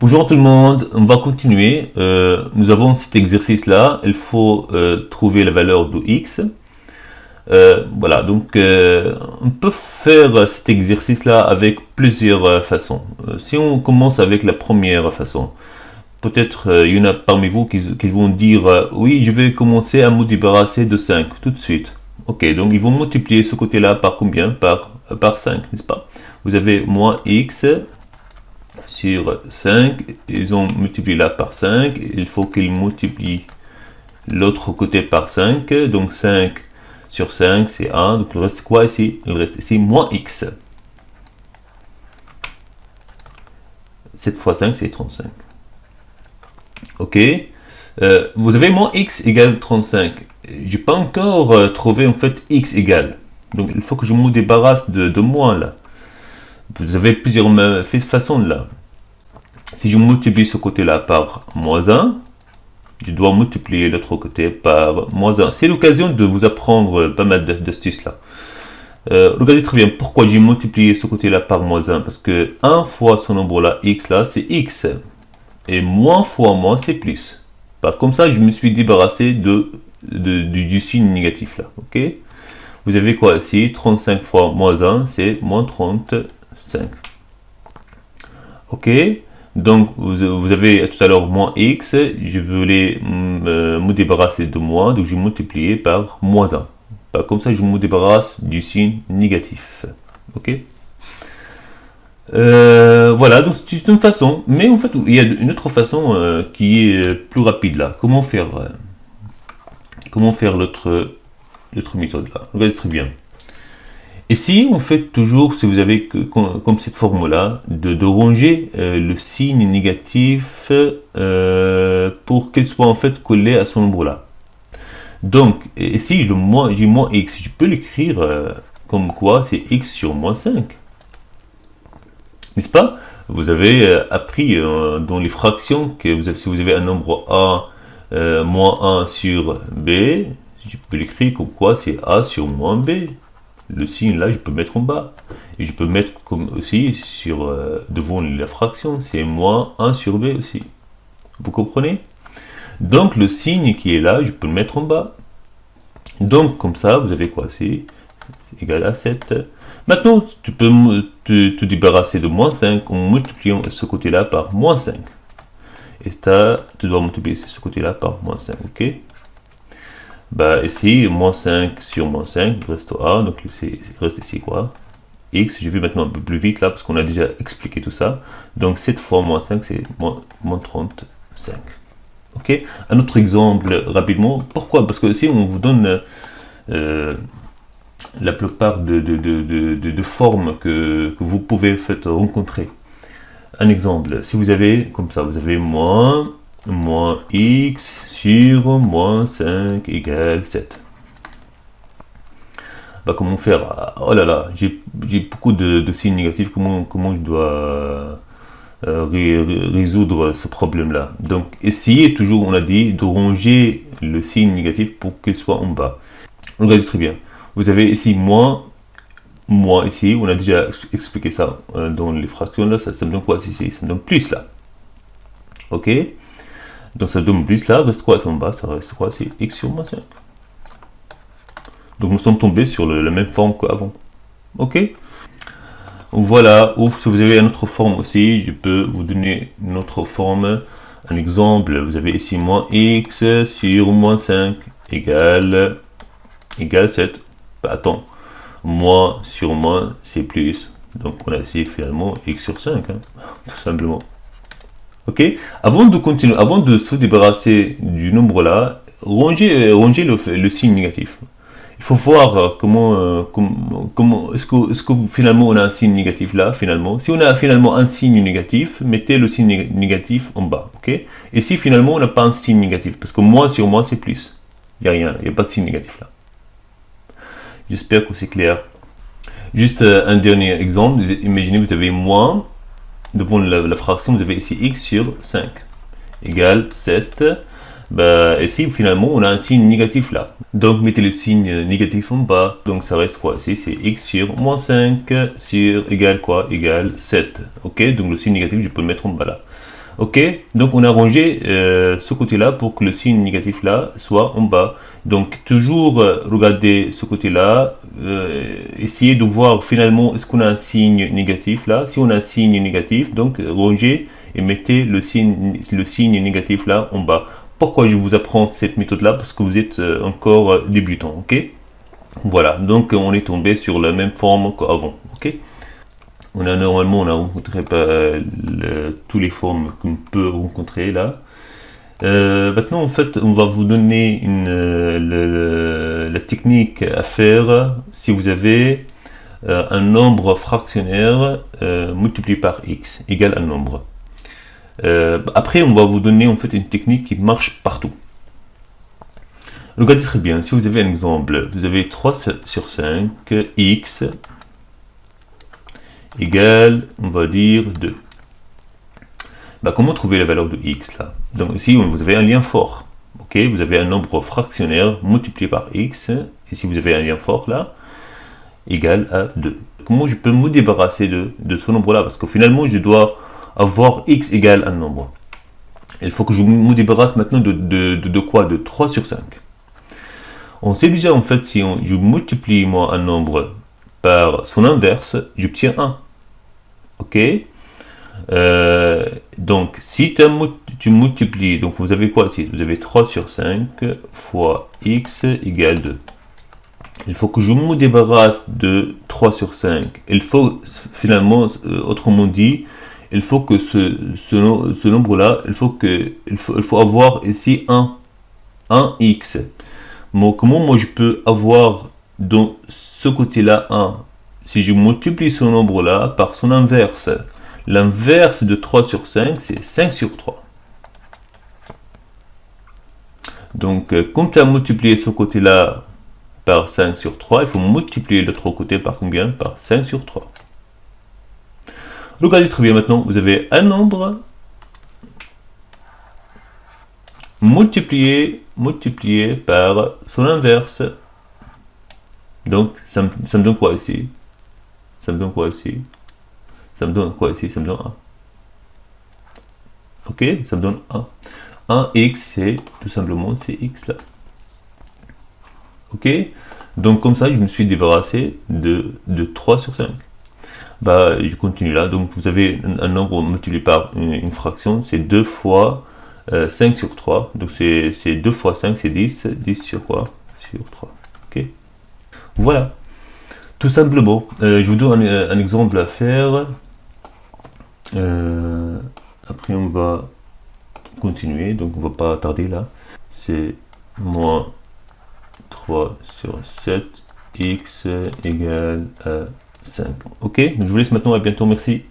Bonjour tout le monde, on va continuer. Nous avons cet exercice-là. Il faut trouver la valeur de x. Voilà, donc on peut faire cet exercice-là avec plusieurs façons. Si on commence avec la première façon, peut-être il y en a parmi vous qui vont dire oui, je vais commencer à me débarrasser de 5 tout de suite. Ok, donc ils vont multiplier ce côté-là par combien? Par 5, n'est-ce pas? Vous avez moins x sur 5, ils ont multiplié là par 5, il faut qu'ils multiplient l'autre côté par 5, donc 5 sur 5 c'est 1, donc il reste quoi ici? Il reste ici moins x. 7 fois 5 c'est 35. Ok, vous avez moins x égale 35. J'ai pas encore trouvé en fait x égale, donc il faut que je me débarrasse de moins là. Vous avez plusieurs façons là. Si je multiplie ce côté-là par moins 1, je dois multiplier l'autre côté par moins 1. C'est l'occasion de vous apprendre pas mal d'astuces là. Regardez très bien pourquoi j'ai multiplié ce côté-là par moins 1. Parce que 1 fois ce nombre-là, x là, c'est x. Et moins fois moins, c'est plus. Comme ça, je me suis débarrassé du signe négatif là. Ok. Vous avez quoi ici? 35 fois moins 1, c'est moins 35. Ok. Donc, vous avez tout à l'heure moins x, je voulais me débarrasser de moins, donc je multiplié par moins 1. Comme ça, je me débarrasse du signe négatif. Ok. Voilà, donc c'est une façon, mais en fait, il y a une autre façon qui est plus rapide là. Comment faire l'autre méthode là? Regardez très bien. Ici, on fait toujours, si vous avez comme cette forme-là, de ranger le signe négatif pour qu'il soit en fait collé à ce nombre-là. Donc, ici, j'ai moins x. Je peux l'écrire comme quoi c'est x sur moins 5. N'est-ce pas? Vous avez appris dans les fractions que si vous avez un nombre a moins 1 sur b, je peux l'écrire comme quoi c'est a sur moins b. Le signe là, je peux mettre en bas. Et je peux mettre comme aussi sur devant la fraction, c'est moins 1 sur b aussi. Vous comprenez? Donc le signe qui est là, je peux le mettre en bas. Donc comme ça, vous avez quoi? C'est égal à 7. Maintenant, tu peux te débarrasser de moins 5 en multipliant ce côté-là par moins 5. Et tu dois multiplier ce côté-là par moins 5, ok? Ici, moins 5 sur moins 5, il reste A, donc il reste ici quoi? X, je vais maintenant un peu plus vite là, parce qu'on a déjà expliqué tout ça. Donc 7 fois moins 5, c'est moins 35. Ok? Un autre exemple, rapidement. Pourquoi? Parce que si on vous donne la plupart de formes que vous pouvez en fait rencontrer. Un exemple, si vous avez, comme ça, vous avez moins x sur moins 5 égale 7. Comment faire? Oh là là, j'ai beaucoup de signes négatifs, comment je dois résoudre ce problème-là? Donc, essayez toujours, on a dit, de ranger le signe négatif pour qu'il soit en bas. Regardez très bien. Vous avez ici moins ici, on a déjà expliqué ça dans les fractions là, ça me donne quoi ici? Ça me donne plus là. Ok? Donc ça donne plus là, reste quoi en bas? Ça reste quoi? C'est x sur moins 5. Donc nous sommes tombés sur la même forme qu'avant. Ok? Voilà, ou si vous avez une autre forme aussi, je peux vous donner une autre forme. Un exemple, vous avez ici moins x sur moins 5 égale 7. Attends, moins sur moins c'est plus. Donc on a ici finalement x sur 5, hein, tout simplement. Ok, avant de continuer, avant de se débarrasser du nombre là, rangez le signe négatif. Il faut voir comment est-ce que finalement on a un signe négatif là finalement. Si on a finalement un signe négatif, mettez le signe négatif en bas. Ok. Et si finalement on n'a pas un signe négatif, parce que moins sur moins c'est plus. Il n'y a rien, il n'y a pas de signe négatif là. J'espère que c'est clair. Juste un dernier exemple. Imaginez que vous avez moins, devant la fraction, vous avez ici x sur 5 égale 7. Ici, finalement, on a un signe négatif là. Donc, mettez le signe négatif en bas. Donc, ça reste quoi ici? C'est x sur moins 5 sur égale quoi? Égale 7. Ok, donc le signe négatif, je peux le mettre en bas là. Ok, donc on a rangé ce côté-là pour que le signe négatif là soit en bas. Donc toujours regardez ce côté-là, essayez de voir finalement est-ce qu'on a un signe négatif là. Si on a un signe négatif, donc rangez et mettez le signe négatif là en bas. Pourquoi je vous apprends cette méthode-là? Parce que vous êtes encore débutant, ok? Voilà, donc on est tombé sur la même forme qu'avant, ok? Normalement, on a rencontré tous les formes qu'on peut rencontrer là. Maintenant, en fait, on va vous donner la technique à faire si vous avez un nombre fractionnaire multiplié par x égale un nombre. Après, on va vous donner en fait une technique qui marche partout. Regardez très bien, si vous avez un exemple, vous avez 3 sur 5, x égale, on va dire, 2. Comment trouver la valeur de x là? Donc ici, vous avez un lien fort. Ok, vous avez un nombre fractionnaire multiplié par x, et si vous avez un lien fort là, égal à 2. Comment je peux me débarrasser de ce nombre-là? Parce que finalement, je dois avoir x égale un nombre. Il faut que je me débarrasse maintenant de quoi? De 3 sur 5. On sait déjà en fait, si je multiplie moi un nombre par son inverse, j'obtiens 1. Ok, donc si tu multiplies, donc vous avez quoi ici? Vous avez 3 sur 5 fois x égale 2. Il faut que je me débarrasse de 3 sur 5. Il faut finalement, autrement dit, il faut que ce nombre-là, il faut avoir ici 1x. Comment moi je peux avoir dans ce côté-là 1? Si je multiplie ce nombre-là par son inverse, l'inverse de 3 sur 5, c'est 5 sur 3. Donc, comme tu as multiplié ce côté-là par 5 sur 3, il faut multiplier l'autre côté par combien? Par 5 sur 3. Regardez très bien maintenant, vous avez un nombre multiplié par son inverse. Donc, ça me donne quoi ici? Ça me donne quoi ici? Ça me donne quoi ici? Ça me donne 1. Ok, ça me donne 1. 1x, c'est tout simplement c'est x là. Ok, donc comme ça, je me suis débarrassé de 3 sur 5. Je continue là. Donc, vous avez un nombre multiplié par une fraction, c'est 2 fois 5 sur 3. Donc, c'est 2 fois 5, c'est 10. 10 sur quoi? Sur 3. Ok, voilà. Tout simplement, je vous donne un exemple à faire. Après, on va continuer, donc on va pas tarder là. C'est moins 3 sur 7, x égale à 5. Ok, je vous laisse maintenant, à bientôt, merci.